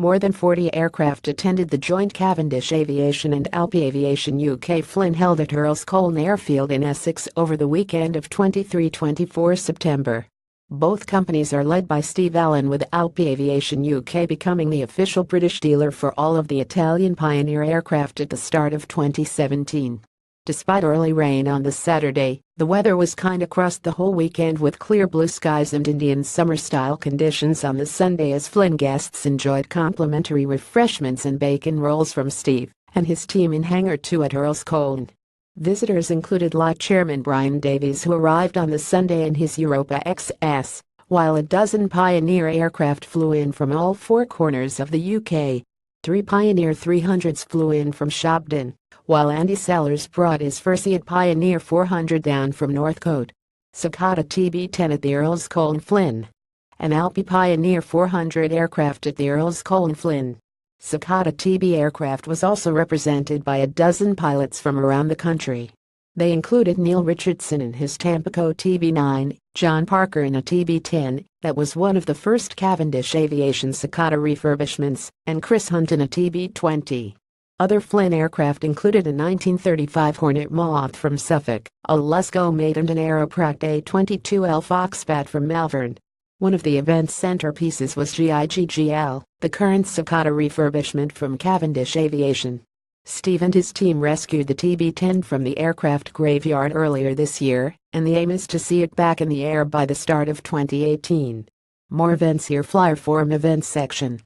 More than 40 aircraft attended the joint Cavendish Aviation and Alpi Aviation UK Flynn held at Earls Colne Airfield in Essex over the weekend of 23-24 September. Both companies are led by Steve Allen, with Alpi Aviation UK becoming the official British dealer for all of the Italian Pioneer aircraft at the start of 2017. Despite early rain on the Saturday, the weather was kind across the whole weekend, with clear blue skies and Indian summer-style conditions on the Sunday as Flynn guests enjoyed complimentary refreshments and bacon rolls from Steve and his team in Hangar 2 at Earls Colne. Visitors included Lot Chairman Brian Davies, who arrived on the Sunday in his Europa XS, while a dozen Pioneer aircraft flew in from all four corners of the UK. 3 Pioneer 300s flew in from Shopton, while Andy Sellers brought his first Pioneer 400 down from Northcote. Cicada TB-10 at the Earls Colne Flynn. An Alpi Pioneer 400 aircraft at the Earls Colne Flynn. Cicada TB aircraft was also represented by a dozen pilots from around the country. They included Neil Richardson in his Tampico TB-9, John Parker in a TB-10 that was one of the first Cavendish Aviation Cicada refurbishments, and Chris Hunt in a TB-20. Other Flynn aircraft included a 1935 Hornet Moth from Suffolk, a Lusco Mate, and an Aeropract A22L Foxbat from Malvern. One of the event's centerpieces was GIGGL, the current Cicada refurbishment from Cavendish Aviation. Steve and his team rescued the TB-10 from the aircraft graveyard earlier this year, and the aim is to see it back in the air by the start of 2018. More events here. Flyer Forum Events section.